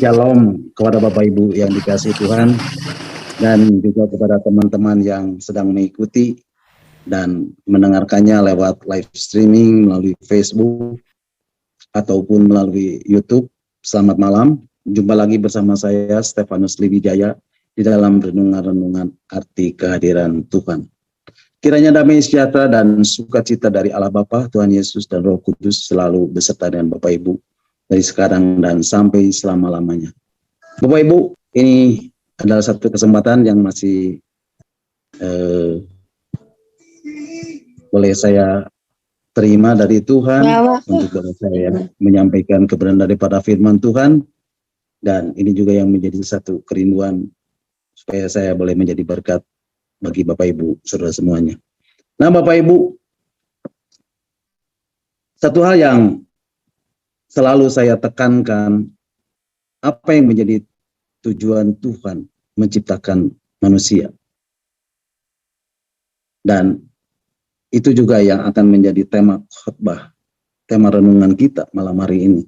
Shalom kepada Bapak Ibu yang dikasihi Tuhan, dan juga kepada teman-teman yang sedang mengikuti dan mendengarkannya lewat live streaming melalui Facebook ataupun melalui YouTube. Selamat malam, jumpa lagi bersama saya Stefanus Liwijaya di dalam renungan-renungan arti kehadiran Tuhan. Kiranya damai sejahtera dan sukacita dari Allah Bapa, Tuhan Yesus dan Roh Kudus selalu beserta dengan Bapak Ibu dari sekarang dan sampai selama-lamanya. Bapak Ibu, ini adalah satu kesempatan yang masih boleh saya terima dari Tuhan untuk saya menyampaikan kebenaran daripada firman Tuhan, dan ini juga yang menjadi satu kerinduan supaya saya boleh menjadi berkat bagi Bapak Ibu, saudara semuanya. Nah Bapak Ibu, satu hal yang selalu saya tekankan, apa yang menjadi tujuan Tuhan menciptakan manusia. Dan itu juga yang akan menjadi tema khotbah, tema renungan kita malam hari ini.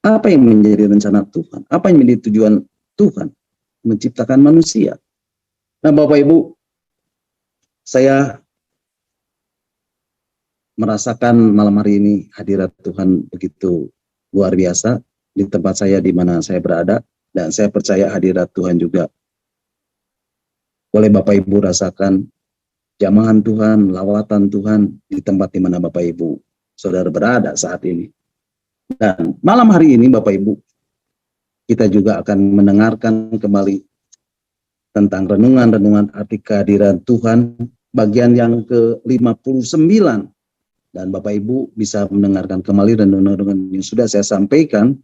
Apa yang menjadi rencana Tuhan? Apa yang menjadi tujuan Tuhan menciptakan manusia? Nah Bapak Ibu, saya merasakan malam hari ini hadirat Tuhan begitu luar biasa di tempat saya di mana saya berada, dan saya percaya hadirat Tuhan juga boleh Bapak Ibu rasakan jamahan Tuhan, lawatan Tuhan di tempat di mana Bapak Ibu saudara berada saat ini. Dan malam hari ini Bapak Ibu, kita juga akan mendengarkan kembali tentang renungan-renungan arti kehadiran Tuhan bagian yang ke-59, dan Bapak Ibu bisa mendengarkan kembali renungan-renungan yang sudah saya sampaikan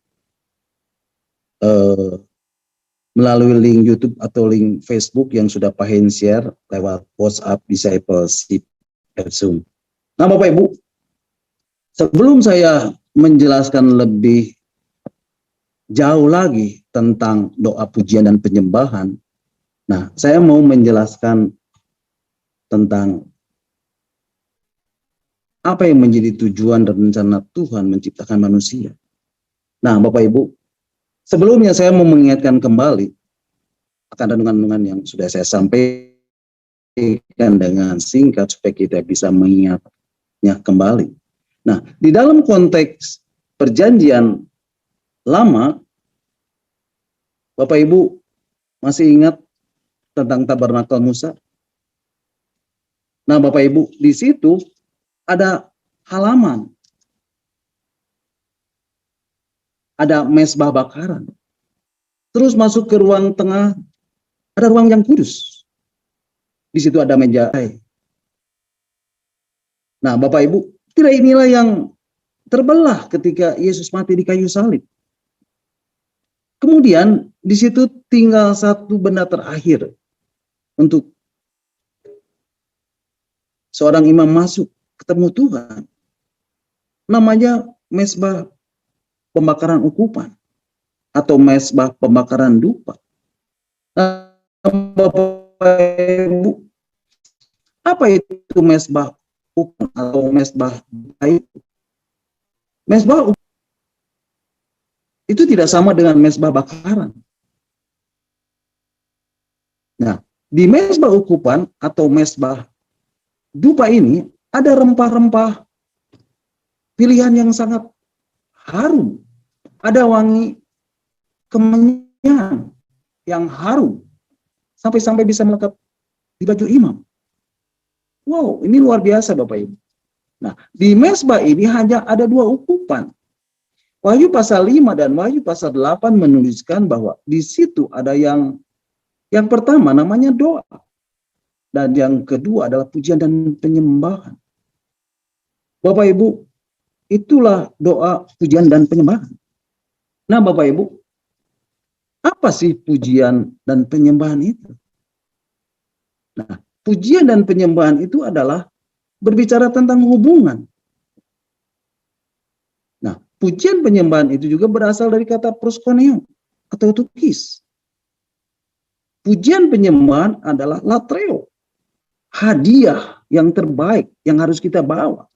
melalui link YouTube atau link Facebook yang sudah Pak Hein share lewat WhatsApp Discipleship at Zoom. Nah Bapak Ibu, sebelum saya menjelaskan lebih jauh lagi tentang doa pujian dan penyembahan, nah saya mau menjelaskan tentang apa yang menjadi tujuan dan rencana Tuhan menciptakan manusia. Nah Bapak Ibu, sebelumnya saya mau mengingatkan kembali akan renungan-renungan yang sudah saya sampaikan dengan singkat supaya kita bisa mengingatnya kembali. Nah, di dalam konteks perjanjian lama, Bapak Ibu masih ingat tentang tabernakel Musa? Nah, Bapak Ibu, di situ ada halaman, ada mezbah bakaran. Terus masuk ke ruang tengah, ada ruang yang kudus. Di situ ada meja. Nah, Bapak Ibu, tidak inilah yang terbelah ketika Yesus mati di kayu salib. Kemudian di situ tinggal satu benda terakhir untuk seorang imam masuk ketemu Tuhan. Namanya mezbah pembakaran ukupan atau mezbah pembakaran dupa. Nah, Bapak Ibu, apa itu mezbah ukupan atau mezbah itu? Mezbah itu tidak sama dengan mezbah bakaran. Nah, di mezbah ukupan atau mezbah dupa ini ada rempah-rempah pilihan yang sangat harum. Ada wangi kemenyan yang harum sampai-sampai bisa melekat di baju imam. Wow, ini luar biasa Bapak Ibu. Nah, di mezbah ini hanya ada dua ukupan. Wahyu pasal 5 dan Wahyu pasal 8 menuliskan bahwa di situ ada yang pertama namanya doa, dan yang kedua adalah pujian dan penyembahan. Bapak Ibu, itulah doa, pujian, dan penyembahan. Nah Bapak Ibu, apa sih pujian dan penyembahan itu? Nah, pujian dan penyembahan itu adalah berbicara tentang hubungan. Nah, pujian penyembahan itu juga berasal dari kata proskuneo atau tukis. Pujian penyembahan adalah latreo, hadiah yang terbaik yang harus kita bawa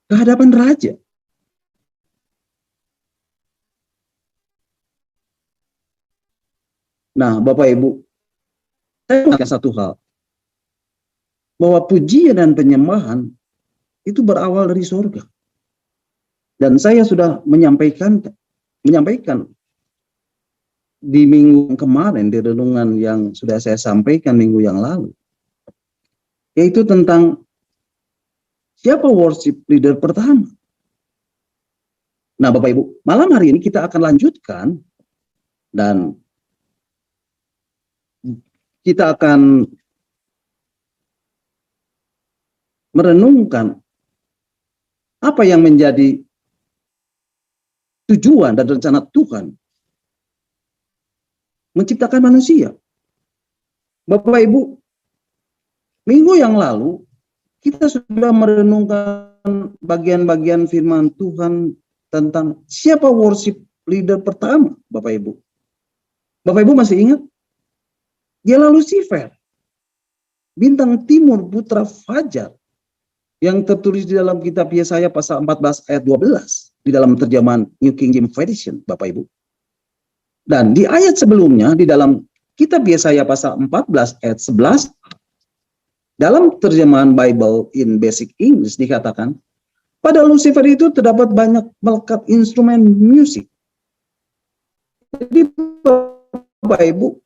ke hadapan raja. Nah, Bapak Ibu, saya mengatakan satu hal, bahwa pujian dan penyembahan itu berawal dari surga. Dan saya sudah menyampaikan di minggu kemarin, di renungan yang sudah saya sampaikan minggu yang lalu, yaitu tentang siapa worship leader pertama. Nah, Bapak Ibu, malam hari ini kita akan lanjutkan dan kita akan merenungkan apa yang menjadi tujuan dan rencana Tuhan menciptakan manusia. Bapak Ibu, minggu yang lalu kita sudah merenungkan bagian-bagian firman Tuhan tentang siapa worship leader pertama, Bapak Ibu. Bapak Ibu masih ingat? Dialah Lucifer, bintang timur putra fajar, yang tertulis di dalam kitab Yesaya pasal 14 ayat 12 di dalam terjemahan New King James Version, Bapak Ibu. Dan di ayat sebelumnya di dalam kitab Yesaya pasal 14 ayat 11 dalam terjemahan Bible in Basic English dikatakan, pada Lucifer itu terdapat banyak melekat instrumen musik. Jadi Bapak Ibu,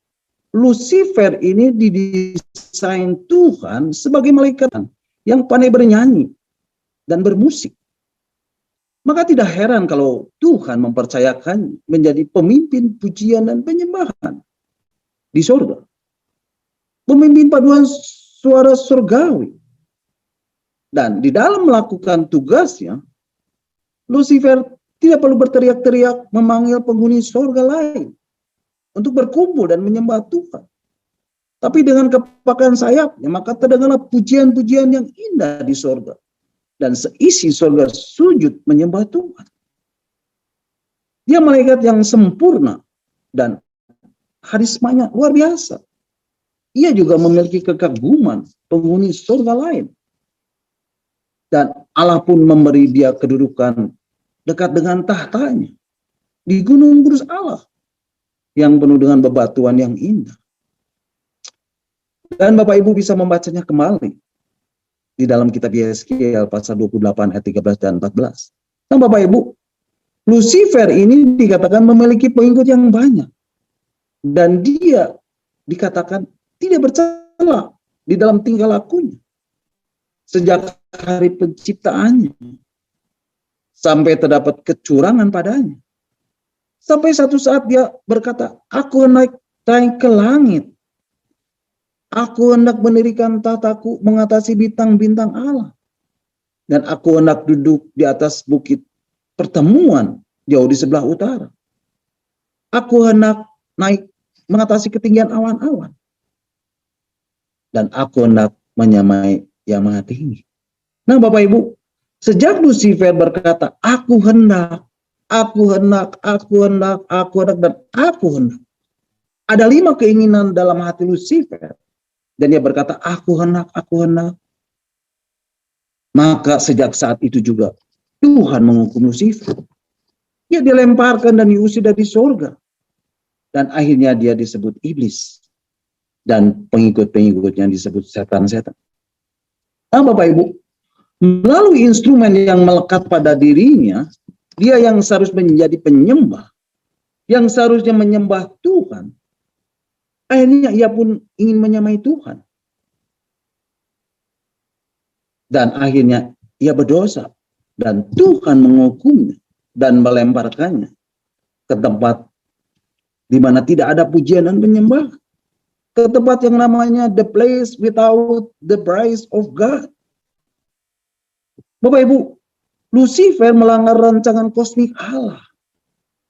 Lucifer ini didesain Tuhan sebagai malaikat yang pandai bernyanyi dan bermusik. Maka tidak heran kalau Tuhan mempercayakan menjadi pemimpin pujian dan penyembahan di surga. Pemimpin paduan suara surgawi. Dan di dalam melakukan tugasnya, Lucifer tidak perlu berteriak-teriak memanggil penghuni surga lain untuk berkumpul dan menyembah Tuhan. Tapi dengan kepakan sayapnya, maka terdengarlah pujian-pujian yang indah di surga. Dan seisi surga sujud menyembah Tuhan. Dia malaikat yang sempurna dan karismanya luar biasa. Ia juga memiliki kekaguman penghuni surga lain. Dan Allah pun memberi dia kedudukan dekat dengan tahtanya di gunung kudus Allah yang penuh dengan bebatuan yang indah. Dan Bapak Ibu bisa membacanya kembali di dalam kitab Yeskiel pasal 28 ayat 13 dan 14. Nah, Bapak Ibu, Lucifer ini dikatakan memiliki pengikut yang banyak. Dan dia dikatakan tidak bercela di dalam tingkah lakunya. Sejak hari penciptaannya. Sampai terdapat kecurangan padanya. Sampai satu saat dia berkata, aku naik ke langit. Aku hendak mendirikan tahtaku mengatasi bintang-bintang Allah. Dan aku hendak duduk di atas bukit pertemuan jauh di sebelah utara. Aku hendak naik mengatasi ketinggian awan-awan. Dan aku hendak menyamai yang maha tinggi. Nah Bapak Ibu, sejak Lucifer berkata, aku hendak, aku hendak, aku hendak, aku hendak, dan aku hendak. Ada 5 keinginan dalam hati Lucifer. Dan dia berkata, aku hendak, aku hendak. Maka sejak saat itu juga Tuhan menghukum Lucifer. Dia dilemparkan dan diusir dari surga. Dan akhirnya dia disebut iblis. Dan pengikut-pengikutnya disebut setan-setan. Nah Bapak Ibu, melalui instrumen yang melekat pada dirinya, dia yang seharusnya menjadi penyembah, yang seharusnya menyembah Tuhan, akhirnya ia pun ingin menyamai Tuhan. Dan akhirnya ia berdosa. Dan Tuhan menghukumnya dan melemparkannya ke tempat di mana tidak ada pujian dan penyembahan. Ke tempat yang namanya the place without the praise of God. Bapak Ibu, Lucifer melanggar rancangan kosmik Allah.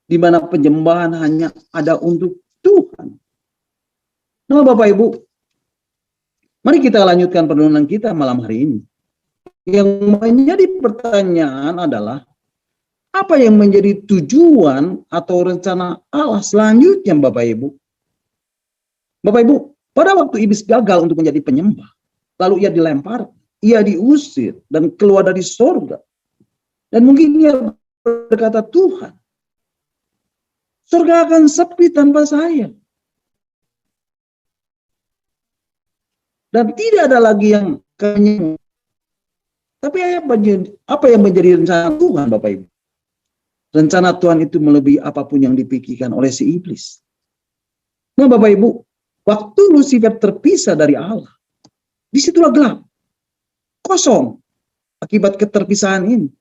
Di mana penyembahan hanya ada untuk Tuhan. Nah Bapak Ibu, mari kita lanjutkan perenungan kita malam hari ini. Yang menjadi pertanyaan adalah, apa yang menjadi tujuan atau rencana Allah selanjutnya Bapak Ibu? Bapak Ibu, pada waktu iblis gagal untuk menjadi penyembah, lalu ia dilempar, ia diusir dan keluar dari surga. Dan mungkin ia berkata, Tuhan, surga akan sepi tanpa saya. dan tidak ada lagi yang kenyang. Tapi apa yang menjadi rencana Tuhan, Bapak Ibu? Rencana Tuhan itu melebihi apapun yang dipikirkan oleh si iblis. Nah, Bapak Ibu, waktu Lucifer terpisah dari Allah, disitulah gelap, kosong, akibat keterpisahan ini.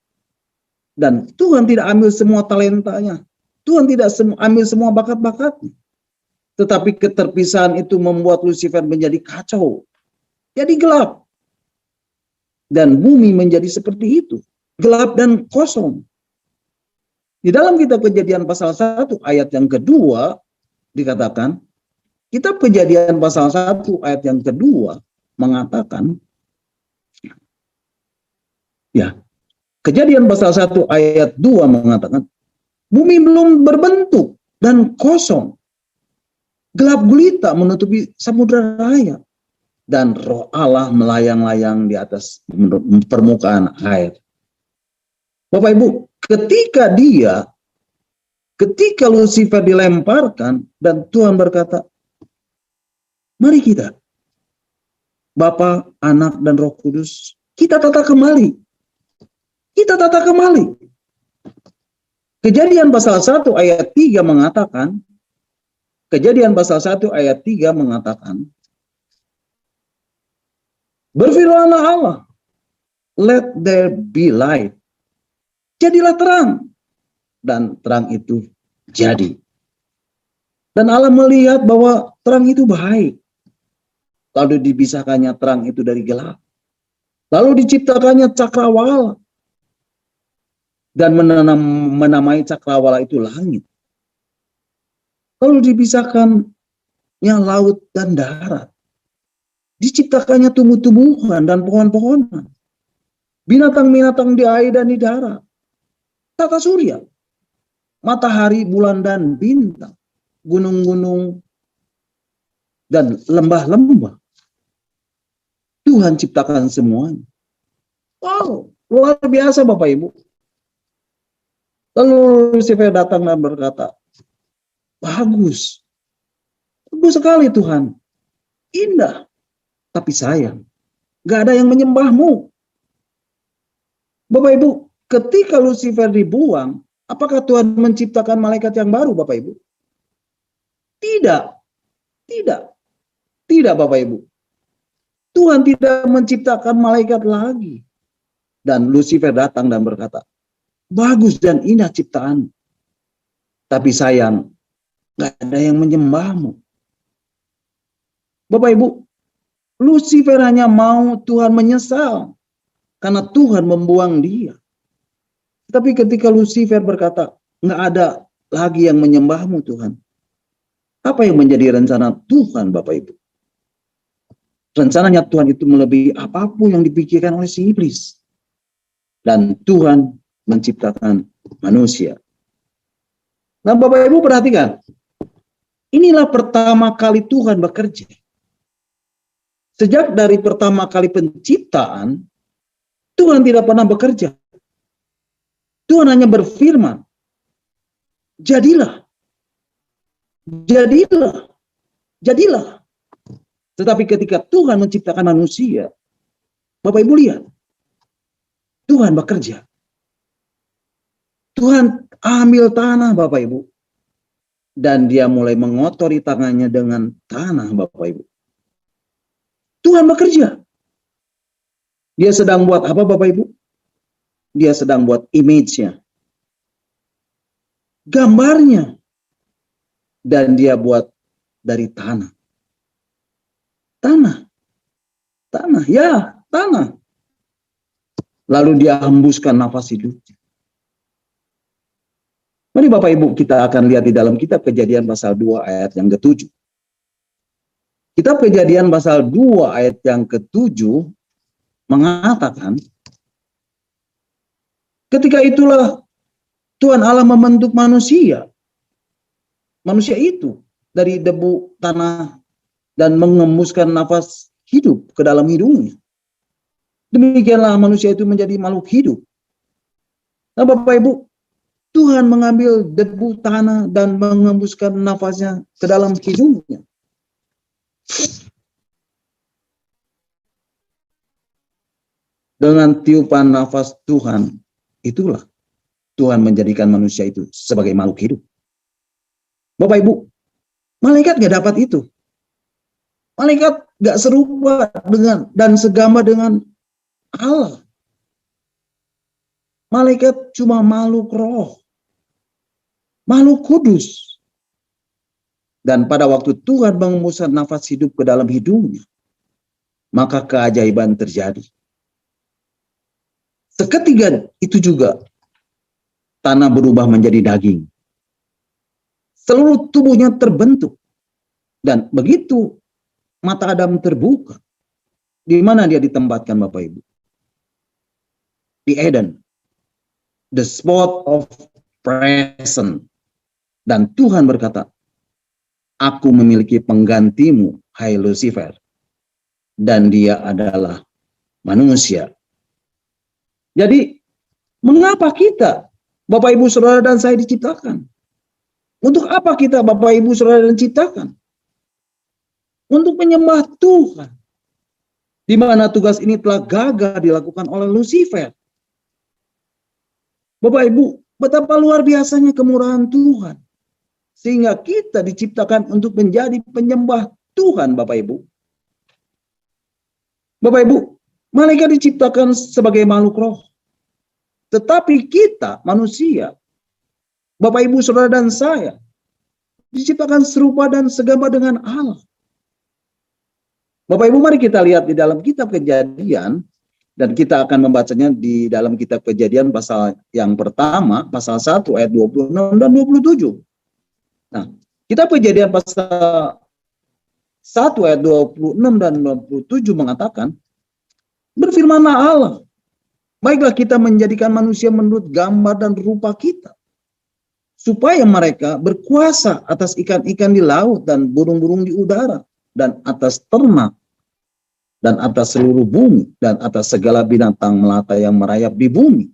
Dan Tuhan tidak ambil semua talentanya, Tuhan tidak ambil semua bakat-bakatnya. Tetapi keterpisahan itu membuat Lucifer menjadi kacau, jadi gelap. Dan bumi menjadi seperti itu, gelap dan kosong. Di dalam kitab Kejadian pasal 1 ayat yang kedua dikatakan, kitab Kejadian pasal 1 ayat yang kedua mengatakan, ya, Kejadian pasal 1 ayat 2 mengatakan, bumi belum berbentuk dan kosong, gelap gulita menutupi samudra raya, dan roh Allah melayang-layang di atas permukaan air. Bapak Ibu, ketika Lucifer dilemparkan dan Tuhan berkata, mari kita, Bapa, Anak, dan Roh Kudus, kita tata kembali. Kita tata kembali. Kejadian pasal 1 ayat 3 mengatakan, Kejadian pasal 1 ayat 3 mengatakan, berfirmanlah Allah, let there be light. Jadilah terang. Dan terang itu jadi. Dan Allah melihat bahwa terang itu baik. Lalu dipisahkannya terang itu dari gelap. Lalu diciptakannya cakrawala. Dan menamai cakrawala itu langit. Lalu dipisahkannya laut dan darat. Diciptakannya tumbuh-tumbuhan dan pohon-pohonan. Binatang-binatang di air dan di darat. Tata surya. Matahari, bulan, dan bintang. Gunung-gunung dan lembah-lembah. Tuhan ciptakan semuanya. Wow, luar biasa Bapak Ibu. Lalu Lucifer datang dan berkata, bagus. Bagus sekali Tuhan. Indah. Tapi sayang, gak ada yang menyembahmu. Bapak Ibu, ketika Lucifer dibuang, apakah Tuhan menciptakan malaikat yang baru Bapak Ibu? Tidak. Tidak Bapak Ibu. Tuhan tidak menciptakan malaikat lagi. Dan Lucifer datang dan berkata, bagus dan indah ciptaan. Tapi sayang, gak ada yang menyembahmu. Bapak Ibu, Lucifer hanya mau Tuhan menyesal karena Tuhan membuang dia. Tapi ketika Lucifer berkata, nggak ada lagi yang menyembahmu Tuhan. Apa yang menjadi rencana Tuhan Bapak Ibu? Rencananya Tuhan itu melebihi apapun yang dipikirkan oleh si iblis. Dan Tuhan menciptakan manusia. Nah Bapak Ibu perhatikan. Inilah pertama kali Tuhan bekerja. Sejak dari pertama kali penciptaan, Tuhan tidak pernah bekerja. Tuhan hanya berfirman, jadilah, jadilah, jadilah. Tetapi ketika Tuhan menciptakan manusia, Bapak Ibu lihat, Tuhan bekerja. Tuhan ambil tanah Bapak Ibu, dan dia mulai mengotori tangannya dengan tanah Bapak Ibu. Tuhan bekerja. Dia sedang buat apa Bapak Ibu? Dia sedang buat image-nya. Gambarnya. Dan dia buat dari tanah. Tanah. Tanah, ya tanah. Lalu dia hembuskan nafas hidupnya. Mari Bapak Ibu kita akan lihat di dalam kitab Kejadian pasal 2 ayat yang ke-7. Kitab Kejadian pasal 2 ayat yang ke-7 mengatakan, ketika itulah Tuhan Allah membentuk manusia. Manusia itu dari debu tanah dan mengembuskan nafas hidup ke dalam hidungnya. Demikianlah manusia itu menjadi makhluk hidup. Nah Bapak Ibu, Tuhan mengambil debu tanah dan mengembuskan nafasnya ke dalam hidungnya. Dengan tiupan nafas Tuhan, itulah Tuhan menjadikan manusia itu sebagai makhluk hidup. Bapak Ibu, malaikat gak dapat itu. Malaikat gak serupa dengan dan segambar dengan Allah. Malaikat cuma makhluk roh, makhluk kudus. Dan pada waktu Tuhan mengembuskan nafas hidup ke dalam hidungnya, maka keajaiban terjadi. Seketika itu juga tanah berubah menjadi daging. Seluruh tubuhnya terbentuk. Dan begitu mata Adam terbuka, di mana dia ditempatkan Bapak Ibu? Di Eden. The spot of presence. Dan Tuhan berkata, aku memiliki penggantimu, hai Lucifer. Dan dia adalah manusia. Jadi, mengapa kita, Bapak Ibu Saudara dan saya diciptakan? Untuk apa kita, Bapak Ibu Saudara diciptakan? Untuk menyembah Tuhan. Di mana tugas ini telah gagal dilakukan oleh Lucifer. Bapak Ibu, betapa luar biasanya kemurahan Tuhan. Sehingga kita diciptakan untuk menjadi penyembah Tuhan, Bapak Ibu. Bapak Ibu, malaikat diciptakan sebagai makhluk roh. Tetapi kita, manusia, Bapak Ibu Saudara dan saya, diciptakan serupa dan segambar dengan Allah. Bapak Ibu, mari kita lihat di dalam kitab Kejadian, dan kita akan membacanya di dalam kitab Kejadian pasal yang pertama, pasal 1 ayat 26 dan 27. Nah, kitab Kejadian pasal 1 ayat 26 dan 27 mengatakan, berfirmanlah Allah, baiklah kita menjadikan manusia menurut gambar dan rupa kita, supaya mereka berkuasa atas ikan-ikan di laut dan burung-burung di udara, dan atas ternak, dan atas seluruh bumi, dan atas segala binatang melata yang merayap di bumi.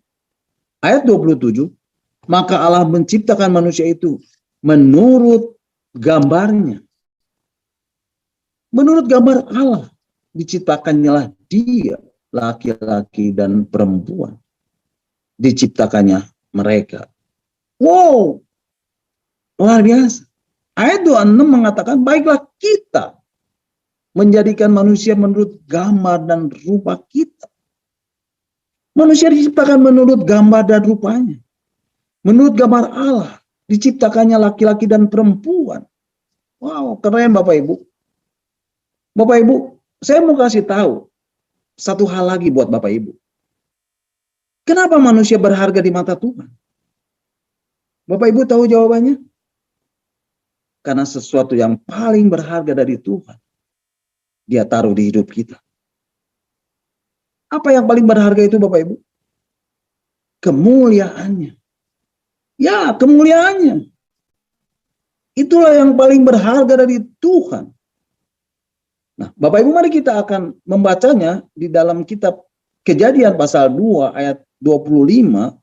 Ayat 27, maka Allah menciptakan manusia itu menurut gambarnya. Menurut gambar Allah, diciptakannya dia, laki-laki dan perempuan. Diciptakannya mereka. Wow, luar biasa. Ayat 26 mengatakan, baiklah kita menjadikan manusia menurut gambar dan rupa kita. Manusia diciptakan menurut gambar dan rupanya. Menurut gambar Allah, diciptakannya laki-laki dan perempuan. Wow, keren Bapak Ibu. Bapak Ibu, saya mau kasih tahu satu hal lagi buat Bapak Ibu. Kenapa manusia berharga di mata Tuhan? Bapak Ibu tahu jawabannya? Karena sesuatu yang paling berharga dari Tuhan, dia taruh di hidup kita. Apa yang paling berharga itu Bapak Ibu? Kemuliaannya. Ya, kemuliaannya. Itulah yang paling berharga dari Tuhan. Nah, Bapak Ibu, mari kita akan membacanya di dalam kitab Kejadian pasal 2 ayat 25.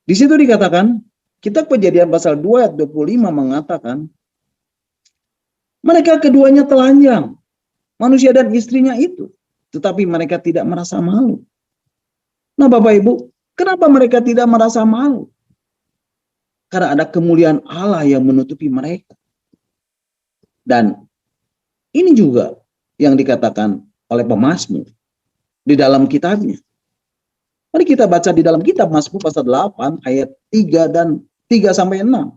Di situ dikatakan, kitab Kejadian pasal 2 ayat 25 mengatakan, mereka keduanya telanjang, manusia dan istrinya itu, tetapi mereka tidak merasa malu. Nah, Bapak Ibu, kenapa mereka tidak merasa malu? Karena ada kemuliaan Allah yang menutupi mereka. Dan ini juga yang dikatakan oleh pemazmur di dalam kitabnya. Mari kita baca di dalam kitab Mazmur pasal 8 ayat 3 dan 3 sampai 6.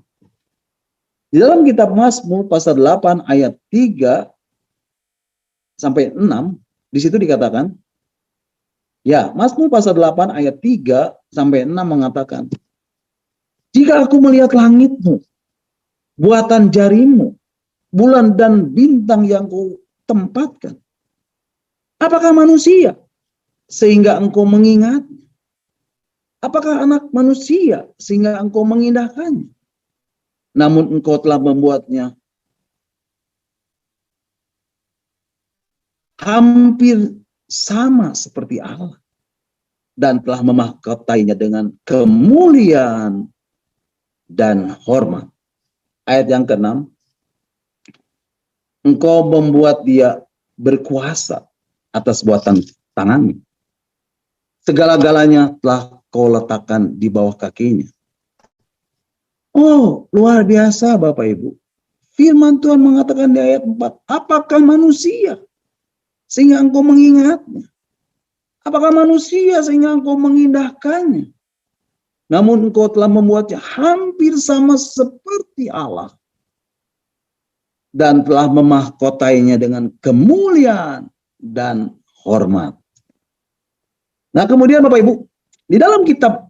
Di dalam kitab Mazmur pasal 8 ayat 3 sampai 6, di situ dikatakan, ya, Mazmur pasal 8 ayat 3 sampai 6 mengatakan, jika aku melihat langitmu, buatan jarimu, bulan dan bintang yang kau tempatkan, apakah manusia sehingga engkau mengingatnya? Apakah anak manusia sehingga engkau mengindahkannya? Namun engkau telah membuatnya hampir sama seperti Allah dan telah memahkotainya dengan kemuliaan dan hormat. Ayat yang ke-6, engkau membuat dia berkuasa atas buatan tangannya. Segala-galanya telah kau letakkan di bawah kakinya. Oh, luar biasa Bapak Ibu. Firman Tuhan mengatakan di ayat 4, apakah manusia sehingga engkau mengingatnya? Apakah manusia sehingga engkau mengindahkannya? Namun engkau telah membuatnya hampir sama seperti Allah. Dan telah memahkotainya dengan kemuliaan dan hormat. Nah kemudian Bapak Ibu, di dalam kitab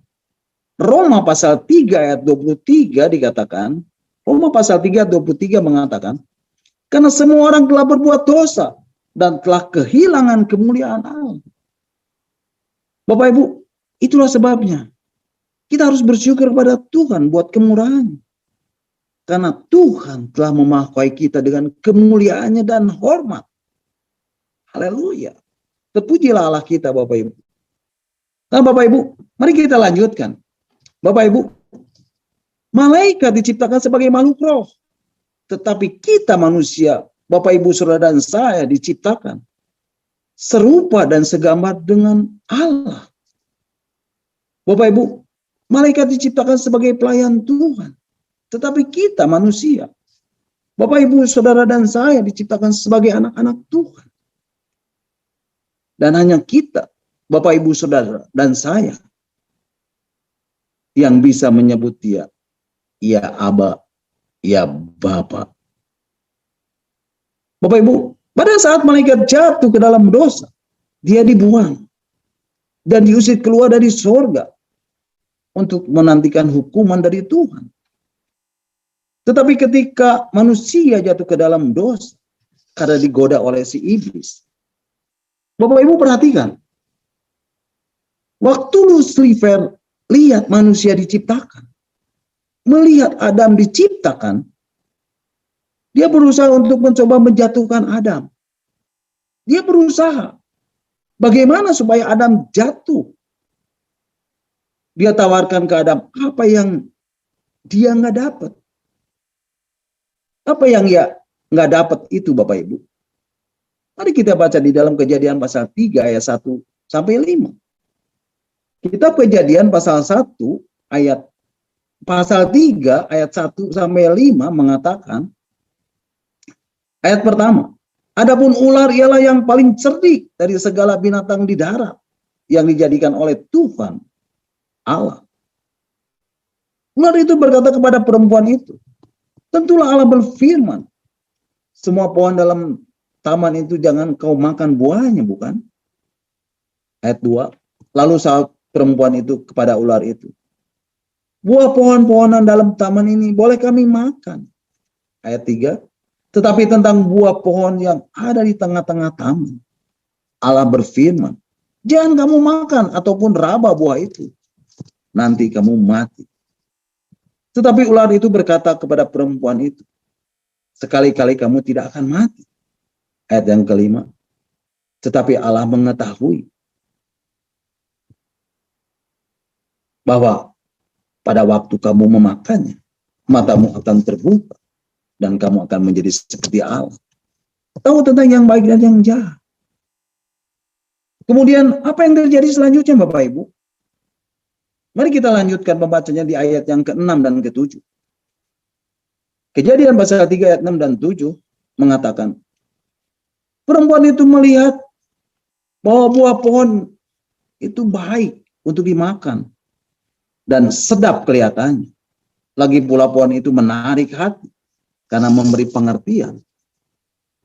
Roma pasal 3 ayat 23 dikatakan, Roma pasal 3 ayat 23 mengatakan, karena semua orang telah berbuat dosa dan telah kehilangan kemuliaan Allah. Bapak Ibu, itulah sebabnya kita harus bersyukur kepada Tuhan buat kemurahan. Karena Tuhan telah memahkoi kita dengan kemuliaannya dan hormat. Haleluya. Terpujilah Allah kita Bapak Ibu. Nah Bapak Ibu, mari kita lanjutkan. Bapak Ibu, malaikat diciptakan sebagai makhluk roh. Tetapi kita manusia, Bapak Ibu Saudara dan saya diciptakan serupa dan segambar dengan Allah. Bapak Ibu, malaikat diciptakan sebagai pelayan Tuhan. Tetapi kita manusia, Bapak Ibu Saudara dan saya diciptakan sebagai anak-anak Tuhan. Dan hanya kita, Bapak Ibu Saudara dan saya, yang bisa menyebut dia, ya Aba, ya Bapa. Bapak Ibu, pada saat malaikat jatuh ke dalam dosa, dia dibuang dan diusir keluar dari sorga untuk menantikan hukuman dari Tuhan. Tetapi ketika manusia jatuh ke dalam dosa karena digoda oleh si iblis, Bapak Ibu perhatikan, waktu Lucifer lihat manusia diciptakan, melihat Adam diciptakan, dia berusaha untuk mencoba menjatuhkan Adam. Dia berusaha bagaimana supaya Adam jatuh. Dia tawarkan ke Adam apa yang dia nggak dapat. Apa yang ya nggak dapat itu Bapak Ibu. Mari kita baca di dalam Kejadian pasal 3 ayat 1 sampai 5. Kitab Kejadian pasal 1 ayat pasal 3 ayat 1 sampai 5 mengatakan, ayat pertama, adapun ular ialah yang paling cerdik dari segala binatang di darat yang dijadikan oleh Tuhan Allah. Ular itu berkata kepada perempuan itu, tentulah Allah berfirman, semua pohon dalam taman itu jangan kau makan buahnya, bukan? Ayat 2, lalu saat perempuan itu kepada ular itu, buah pohon-pohonan dalam taman ini boleh kami makan. Ayat 3, tetapi tentang buah pohon yang ada di tengah-tengah taman, Allah berfirman, jangan kamu makan ataupun raba buah itu, nanti kamu mati. Tetapi ular itu berkata kepada perempuan itu, sekali-kali kamu tidak akan mati. Ayat yang kelima, tetapi Allah mengetahui bahwa pada waktu kamu memakannya, matamu akan terbuka dan kamu akan menjadi seperti Allah. Tahu tentang yang baik dan yang jahat. Kemudian apa yang terjadi selanjutnya Bapak Ibu? Mari kita lanjutkan pembacanya di ayat yang ke-6 dan ke-7. Kejadian pasal 3 ayat 6 dan 7 mengatakan, perempuan itu melihat bahwa buah pohon itu baik untuk dimakan dan sedap kelihatannya. Lagi pula pohon itu menarik hati karena memberi pengertian.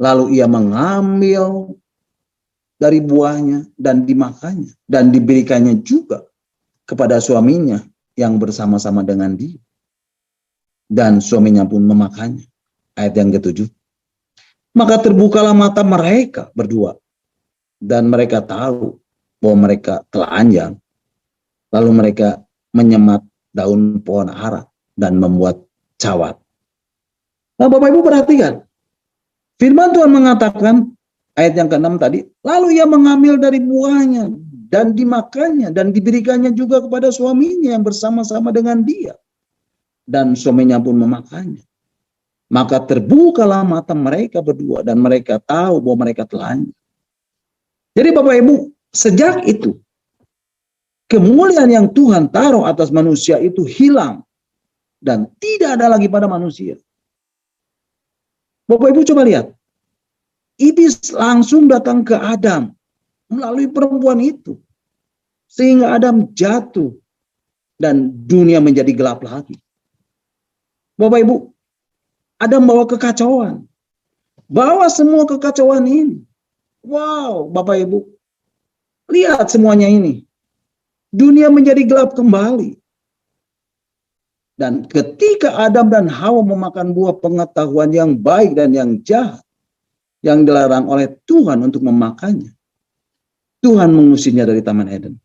Lalu ia mengambil dari buahnya dan dimakannya dan diberikannya juga kepada suaminya yang bersama-sama dengan dia. Dan suaminya pun memakannya. Ayat yang ke-7. Maka terbukalah mata mereka berdua. Dan mereka tahu bahwa mereka telanjang. Lalu mereka menyemat daun pohon ara dan membuat cawat. Nah Bapak Ibu perhatikan. Firman Tuhan mengatakan, ayat yang ke-6 tadi, lalu ia mengambil dari buahnya dan dimakannya dan diberikannya juga kepada suaminya yang bersama-sama dengan dia. Dan suaminya pun memakannya. Maka terbukalah mata mereka berdua dan mereka tahu bahwa mereka telanjang. Jadi Bapak Ibu, sejak itu, kemuliaan yang Tuhan taruh atas manusia itu hilang. Dan tidak ada lagi pada manusia. Bapak Ibu coba lihat. Iblis langsung datang ke Adam melalui perempuan itu. Sehingga Adam jatuh. Dan dunia menjadi gelap lagi. Bapak Ibu, Adam bawa kekacauan. Bawa semua kekacauan ini. Wow, Bapak Ibu. Lihat semuanya ini. Dunia menjadi gelap kembali. Dan ketika Adam dan Hawa memakan buah pengetahuan yang baik dan yang jahat, yang dilarang oleh Tuhan untuk memakannya, Tuhan mengusirnya dari Taman Eden.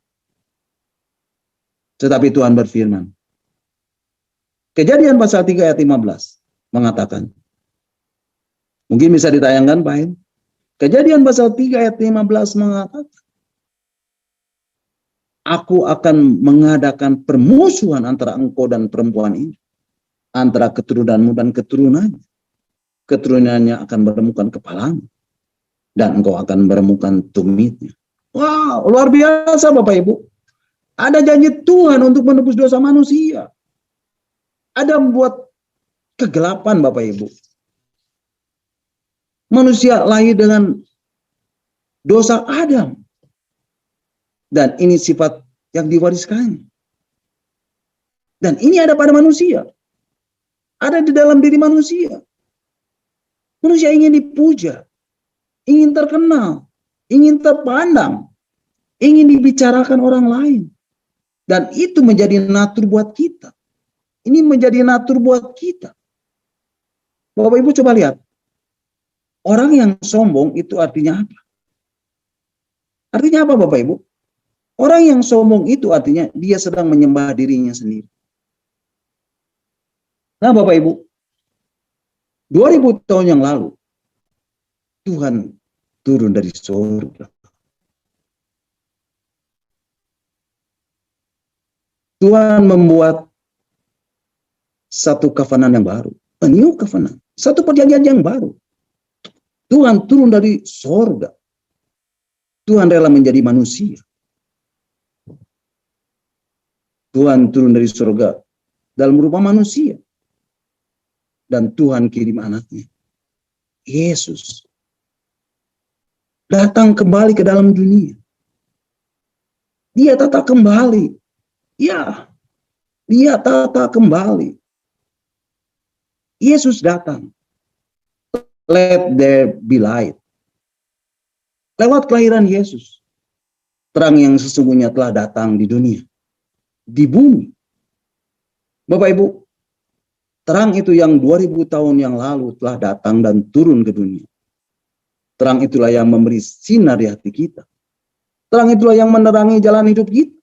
Tetapi Tuhan berfirman, Kejadian pasal 3 ayat 15 mengatakan, mungkin bisa ditayangkan Pak Hen. Kejadian pasal 3 ayat 15 mengatakan, Aku akan mengadakan permusuhan antara engkau dan perempuan ini, antara keturunanmu dan keturunannya. Keturunannya akan meremukan kepalamu, dan engkau akan meremukan tumitnya. Wow, luar biasa Bapak Ibu. Ada janji Tuhan untuk menebus dosa manusia. Ada membuat kegelapan Bapak Ibu. Manusia lahir dengan dosa Adam. Dan ini sifat yang diwariskannya. Dan ini ada pada manusia. Ada di dalam diri manusia. Manusia ingin dipuja. Ingin terkenal. Ingin terpandang. Ingin dibicarakan orang lain. Dan itu menjadi natur buat kita. Ini menjadi natur buat kita. Bapak Ibu coba lihat. Orang yang sombong itu artinya apa? Artinya apa Bapak Ibu? Orang yang sombong itu artinya dia sedang menyembah dirinya sendiri. Nah Bapak Ibu, 2000 tahun yang lalu, Tuhan turun dari surga. Tuhan membuat satu covenant yang baru. A new covenant. Satu perjanjian yang baru. Tuhan turun dari surga. Tuhan rela menjadi manusia. Tuhan turun dari surga dalam rupa manusia. Dan Tuhan kirim anaknya, Yesus. Datang kembali ke dalam dunia. Dia tata kembali. Ya, dia tata kembali. Yesus datang. Let there be light. Lewat kelahiran Yesus, terang yang sesungguhnya telah datang di dunia. Di bumi. Bapak Ibu, terang itu yang 2000 tahun yang lalu telah datang dan turun ke dunia. Terang itulah yang memberi sinar di hati kita. Terang itulah yang menerangi jalan hidup kita.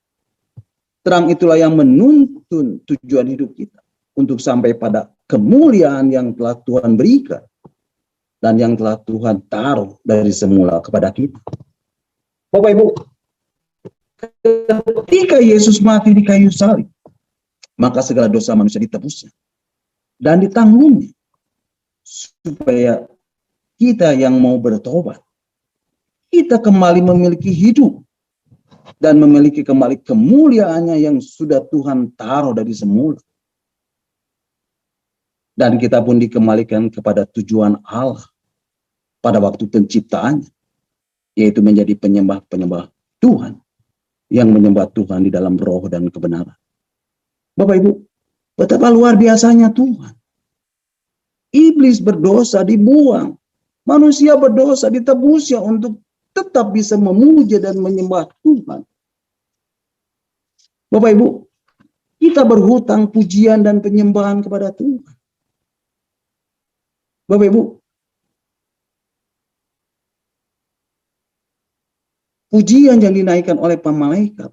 Terang itulah yang menuntun tujuan hidup kita. Untuk sampai pada kemuliaan yang telah Tuhan berikan. Dan yang telah Tuhan taruh dari semula kepada kita. Bapak Ibu, ketika Yesus mati di kayu salib, maka segala dosa manusia ditebusnya dan ditanggungnya, supaya kita yang mau bertobat, kita kembali memiliki hidup dan memiliki kembali kemuliaannya yang sudah Tuhan taruh dari semula. Dan kita pun dikembalikan kepada tujuan Allah pada waktu penciptaannya, yaitu menjadi penyembah-penyembah Tuhan, yang menyembah Tuhan di dalam roh dan kebenaran. Bapak Ibu, betapa luar biasanya Tuhan. Iblis berdosa dibuang. Manusia berdosa ditebusnya untuk tetap bisa memuja dan menyembah Tuhan. Bapak Ibu, kita berhutang pujian dan penyembahan kepada Tuhan. Bapak Ibu, pujian yang dinaikkan oleh para malaikat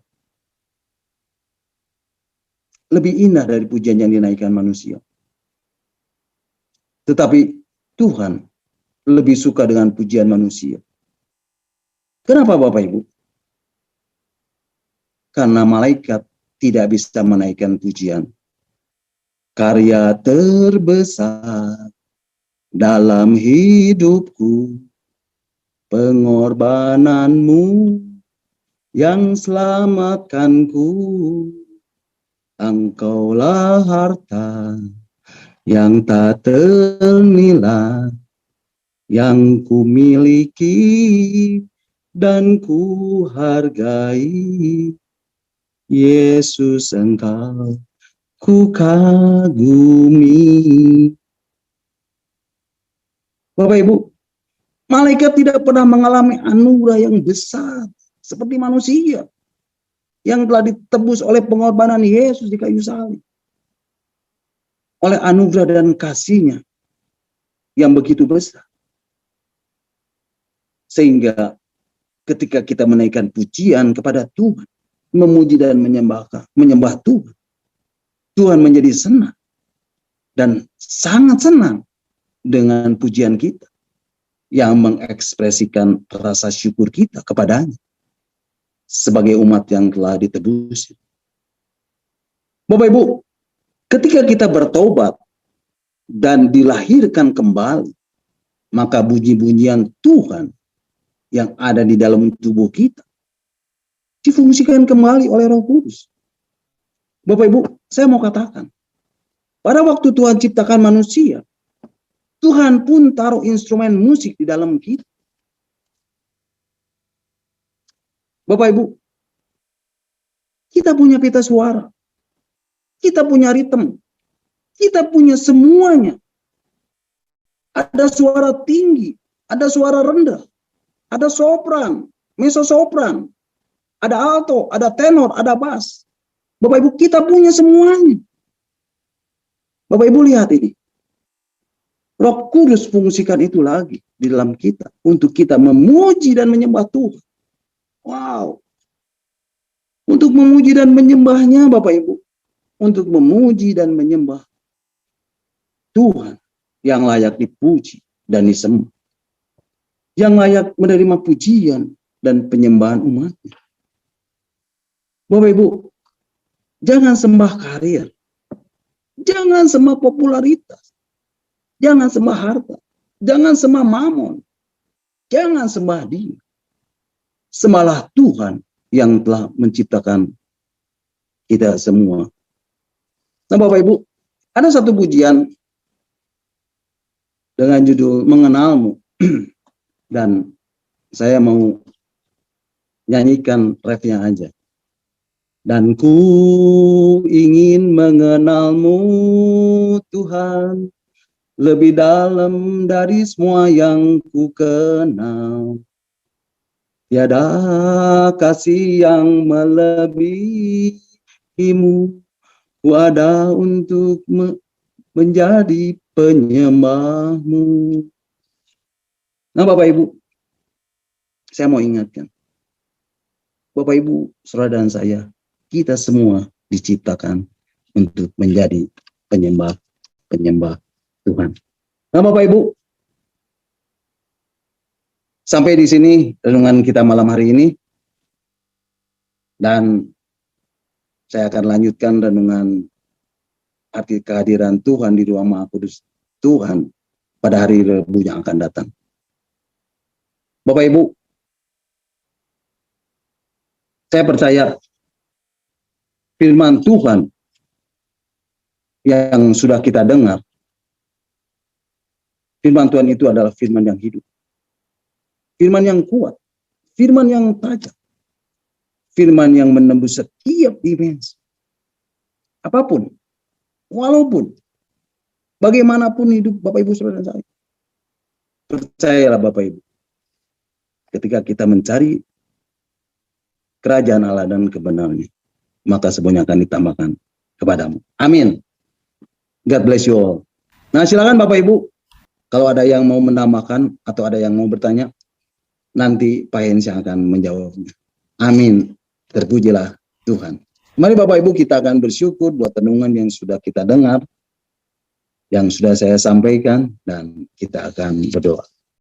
lebih indah dari pujian yang dinaikkan manusia. Tetapi Tuhan lebih suka dengan pujian manusia. Kenapa Bapak Ibu? Karena malaikat tidak bisa menaikkan pujian. Karya terbesar dalam hidupku, pengorbananmu yang selamatkanku. Engkaulah harta yang tak ternilai yang ku miliki dan ku hargai. Yesus, Engkau ku kagumi. Bapak Ibu, malaikat tidak pernah mengalami anugerah yang besar seperti manusia yang telah ditebus oleh pengorbanan Yesus di kayu salib. Oleh anugerah dan kasih-Nya yang begitu besar. Sehingga ketika kita menaikkan pujian kepada Tuhan, memuji dan menyembah Tuhan, Tuhan menjadi senang dan sangat senang dengan pujian kita yang mengekspresikan rasa syukur kita kepadanya sebagai umat yang telah ditebus. Bapak Ibu, ketika kita bertobat dan dilahirkan kembali, maka bunyi-bunyian Tuhan yang ada di dalam tubuh kita difungsikan kembali oleh Roh Kudus. Bapak Ibu, saya mau katakan, pada waktu Tuhan ciptakan manusia, Tuhan pun taruh instrumen musik di dalam kita. Bapak Ibu, kita punya pita suara, kita punya ritme, kita punya semuanya. Ada suara tinggi, ada suara rendah, ada sopran, mezzo sopran, ada alto, ada tenor, ada bass. Bapak Ibu, kita punya semuanya. Bapak Ibu lihat ini. Roh Kudus fungsikan itu lagi di dalam kita untuk kita memuji dan menyembah Tuhan. Wow. Untuk memuji dan menyembahnya Bapak Ibu. Untuk memuji dan menyembah Tuhan yang layak dipuji dan disembah. Yang layak menerima pujian dan penyembahan umatnya. Bapak Ibu, jangan sembah karir. Jangan sembah popularitas. Jangan sembah harta. Jangan sembah mamon. Jangan sembah dia. Sembahlah Tuhan yang telah menciptakan kita semua. Nah Bapak Ibu, ada satu pujian dengan judul Mengenalmu. Dan saya mau nyanyikan refnya aja. Dan ku ingin mengenalmu Tuhan lebih dalam dari semua yang ku kenal. Tiada kasih yang melebihimu, ku ada untuk menjadi penyembahmu. Nah Bapak Ibu, saya mau ingatkan. Bapak Ibu, saudara dan saya, kita semua diciptakan untuk menjadi penyembah Tuhan. Nah Bapak Ibu, sampai di sini renungan kita malam hari ini. Dan saya akan lanjutkan renungan arti kehadiran Tuhan di ruang Maha Kudus Tuhan pada hari Rabu yang akan datang. Bapak Ibu, saya percaya firman Tuhan yang sudah kita dengar, firman Tuhan itu adalah firman yang hidup, firman yang kuat, firman yang tajam, firman yang menembus setiap dimensi. Apapun, walaupun, bagaimanapun hidup Bapak Ibu Saudara dan saya, percayalah Bapak Ibu, ketika kita mencari kerajaan Allah dan kebenarannya, maka semuanya akan ditambahkan kepadamu. Amin. God bless you all. Nah silakan Bapak Ibu, kalau ada yang mau menambahkan atau ada yang mau bertanya, nanti Pak Hens yang akan menjawabnya. Amin. Terpujilah Tuhan. Mari Bapak Ibu, kita akan bersyukur buat renungan yang sudah kita dengar, yang sudah saya sampaikan, dan kita akan berdoa.